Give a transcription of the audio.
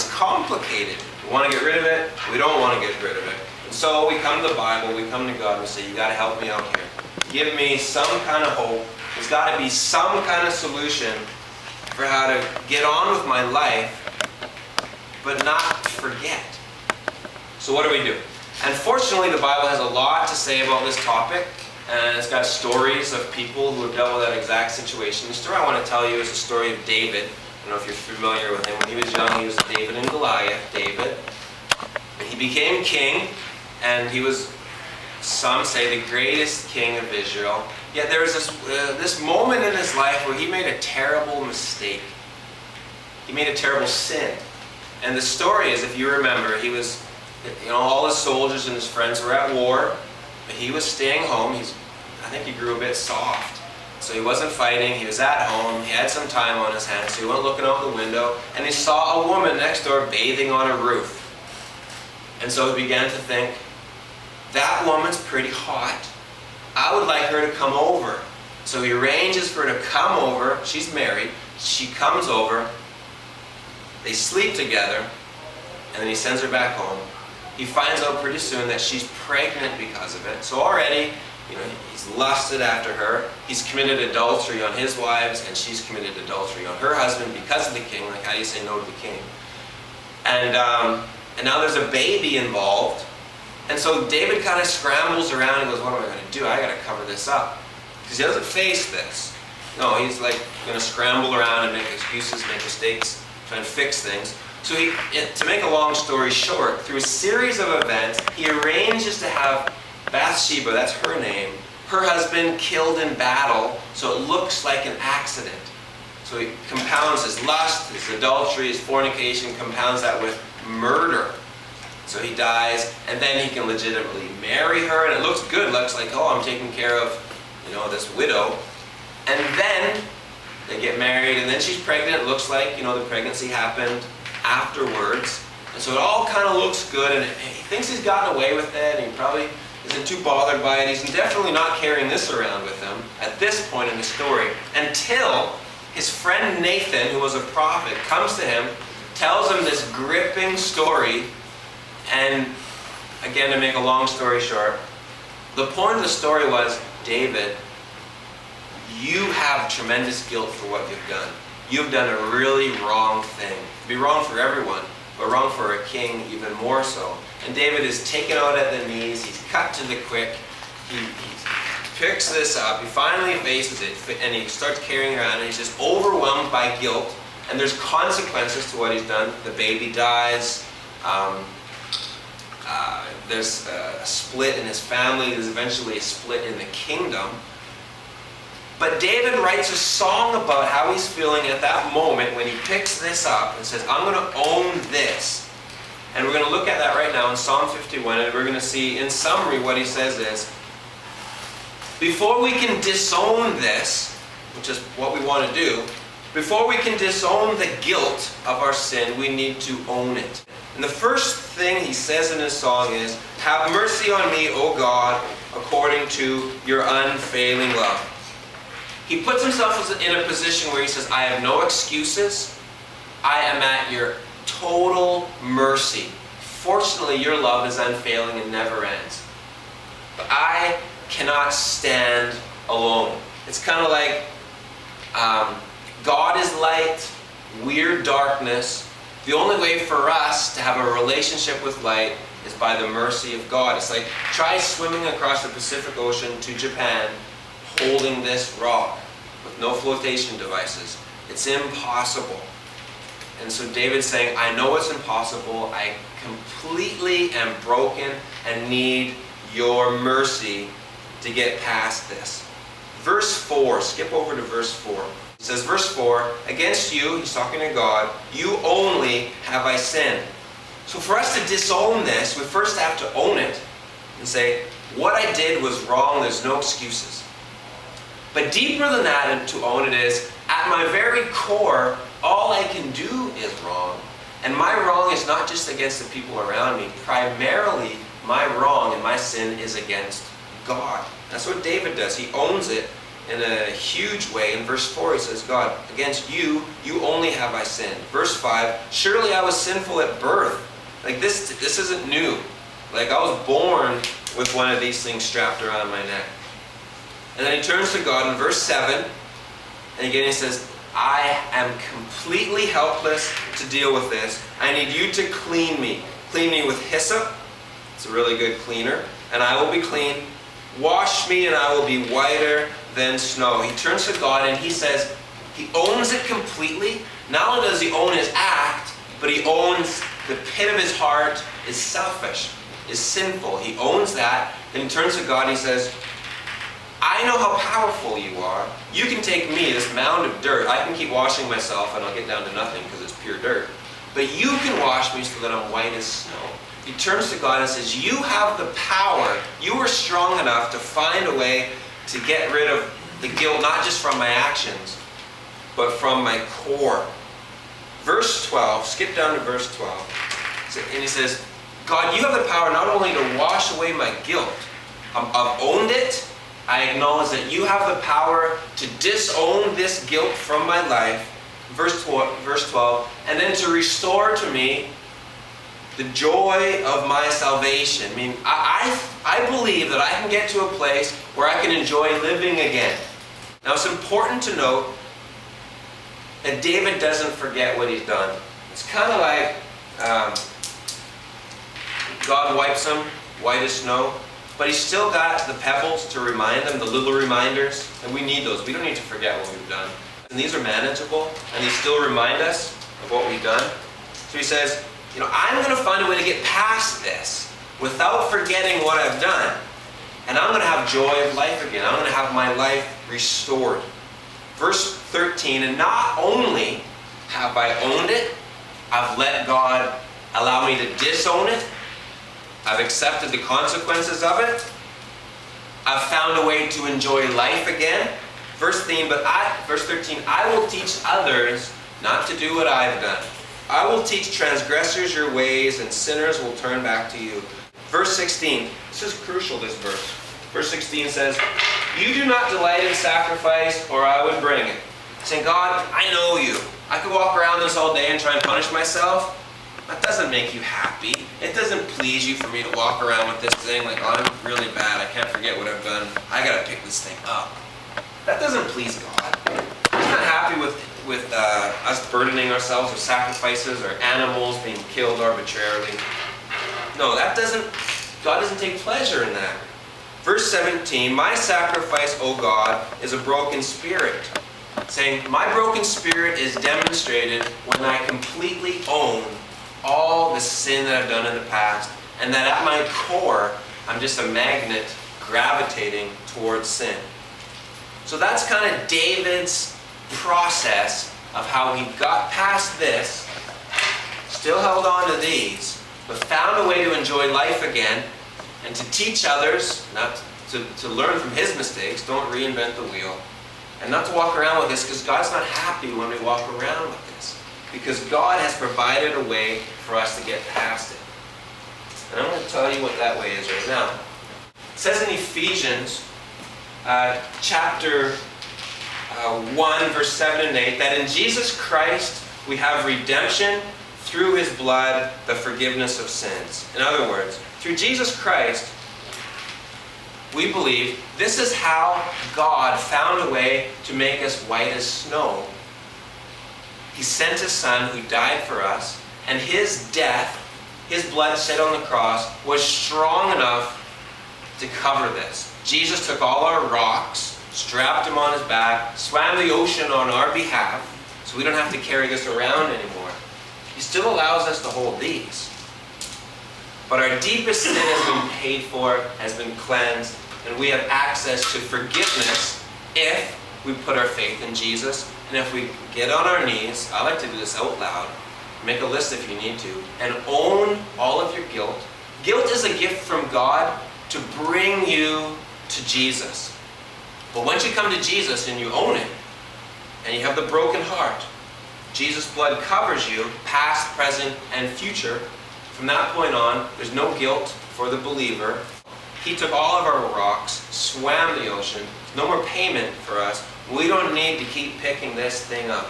it's complicated. We want to get rid of it. We don't want to get rid of it. And so we come to the Bible, we come to God, and we say, you got to help me out here. Give me some kind of hope. There's got to be some kind of solution for how to get on with my life, but not forget. So what do? Unfortunately, the Bible has a lot to say about this topic, and it's got stories of people who have dealt with that exact situation. The story I want to tell you is the story of David. I don't know if you're familiar with him. When he was young, he was David and Goliath. David. And he became king, and he was, some say, the greatest king of Israel. Yet there was this moment in his life where he made a terrible mistake. He made a terrible sin. And the story is, if you remember, he was, all his soldiers and his friends were at war, but he was staying home. I think he grew a bit soft. So he wasn't fighting, he was at home, he had some time on his hands, so he went looking out the window, and he saw a woman next door bathing on a roof. And so he began to think, that woman's pretty hot. I would like her to come over. So he arranges for her to come over. She's married. She comes over. They sleep together, and then he sends her back home. He finds out pretty soon that she's pregnant because of it. So already, he's lusted after her. He's committed adultery on his wives, and she's committed adultery on her husband because of the king. Like, how do you say no to the king? And now there's a baby involved. And so David kind of scrambles around and goes, what am I going to do? I got to cover this up. Because he doesn't face this. No, he's like going to scramble around and make excuses, make mistakes, try and fix things. So to make a long story short, through a series of events, he arranges to have Bathsheba, that's her name, her husband killed in battle, so it looks like an accident. So he compounds his lust, his adultery, his fornication, compounds that with murder. So he dies, and then he can legitimately marry her, and it looks good. It looks like, oh, I'm taking care of, this widow. And then they get married, and then she's pregnant. It looks like, the pregnancy happened afterwards. And so it all kind of looks good, and he thinks he's gotten away with it, and he probably isn't too bothered by it. He's definitely not carrying this around with him at this point in the story, until his friend Nathan, who was a prophet, comes to him, tells him this gripping story. And again, to make a long story short, the point of the story was, David, you have tremendous guilt for what you've done. You've done a really wrong thing. It'd be wrong for everyone, but wrong for a king even more so. And David is taken out at the knees. He's cut to the quick. He picks this up. He finally faces it, and he starts carrying it around, and he's just overwhelmed by guilt. And there's consequences to what he's done. The baby dies. There's a split in his family. There's eventually a split in the kingdom. But David writes a song about how he's feeling at that moment when he picks this up and says, I'm going to own this. And we're going to look at that right now in Psalm 51, and we're going to see, in summary, what he says is, before we can disown this, which is what we want to do, before we can disown the guilt of our sin, we need to own it. And the first thing he says in his song is, have mercy on me, O God, according to your unfailing love. He puts himself in a position where he says, I have no excuses. I am at your total mercy. Fortunately, your love is unfailing and never ends. But I cannot stand alone. It's kind of like God is light, we're darkness. The only way for us to have a relationship with light is by the mercy of God. It's like, try swimming across the Pacific Ocean to Japan holding this rock with no flotation devices. It's impossible. And so David's saying, I know it's impossible. I completely am broken and need your mercy to get past this. Verse 4, skip over to verse 4. It says, verse 4, against you, he's talking to God, you only have I sinned. So for us to disown this, we first have to own it and say, what I did was wrong, there's no excuses. But deeper than that, and to own it is, at my very core, all I can do is wrong. And my wrong is not just against the people around me. Primarily, my wrong and my sin is against God. That's what David does. He owns it in a huge way. In verse 4 he says, God, against you only have I sinned. Verse 5, surely I was sinful at birth. Like this isn't new. Like I was born with one of these things strapped around my neck. And then he turns to God in verse 7, and again he says, I am completely helpless to deal with this. I need you to clean me. Clean me with hyssop. It's a really good cleaner. And I will be clean. Wash me and I will be whiter than snow. He turns to God and he says, he owns it completely. Not only does he own his act, but he owns the pit of his heart is selfish, is sinful. He owns that. Then he turns to God and he says, I know how powerful you are. You can take me, this mound of dirt. I can keep washing myself and I'll get down to nothing because it's pure dirt. But you can wash me so that I'm white as snow. He turns to God and says, you have the power. You are strong enough to find a way to get rid of the guilt, not just from my actions, but from my core. Verse 12, skip down to verse 12. And he says, God, you have the power not only to wash away my guilt. I've owned it. I acknowledge that you have the power to disown this guilt from my life. Verse 12, and then to restore to me the joy of my salvation. I mean, I believe that I can get to a place where I can enjoy living again. Now it's important to note that David doesn't forget what he's done. It's kind of like God wipes him white as snow, but he's still got the pebbles to remind them, the little reminders, and we need those. We don't need to forget what we've done. And these are manageable, and these still remind us of what we've done. So he says, I'm going to find a way to get past this without forgetting what I've done. And I'm going to have joy of life again. I'm going to have my life restored. Verse 13, and not only have I owned it, I've let God allow me to disown it. I've accepted the consequences of it. I've found a way to enjoy life again. Verse 13, I will teach others not to do what I've done. I will teach transgressors your ways, and sinners will turn back to you. Verse 16, this is crucial, this verse. Verse 16 says, you do not delight in sacrifice, or I would bring it. Saying, God, I know you. I could walk around this all day and try and punish myself. That doesn't make you happy. It doesn't please you for me to walk around with this thing like, oh, I'm really bad. I can't forget what I've done. I got to pick this thing up. That doesn't please God. He's not happy with us burdening ourselves with sacrifices or animals being killed arbitrarily. No, God doesn't take pleasure in that. Verse 17, my sacrifice, O God, is a broken spirit. Saying, my broken spirit is demonstrated when I completely own all the sin that I've done in the past, and that at my core, I'm just a magnet gravitating towards sin. So that's kind of David's process of how he got past this, still held on to these, but found a way to enjoy life again and to teach others, not to learn from his mistakes, don't reinvent the wheel, and not to walk around with this because God's not happy when we walk around with this, because God has provided a way for us to get past it. And I'm going to tell you what that way is right now. It says in Ephesians chapter 1, verse 7 and 8, that in Jesus Christ we have redemption through his blood, the forgiveness of sins. In other words, through Jesus Christ, we believe this is how God found a way to make us white as snow. He sent his Son who died for us, and his death, his blood shed on the cross, was strong enough to cover this. Jesus took all our rocks, strapped them on his back, swam the ocean on our behalf, so we don't have to carry this around anymore. He still allows us to hold these. But our deepest sin has been paid for, has been cleansed, and we have access to forgiveness if we put our faith in Jesus, and if we get on our knees, I like to do this out loud, make a list if you need to, and own all of your guilt. Guilt is a gift from God to bring you to Jesus. But once you come to Jesus and you own it, and you have the broken heart, Jesus' blood covers you, past, present, and future. From that point on, there's no guilt for the believer. He took all of our rocks, swam the ocean, no more payment for us. We don't need to keep picking this thing up.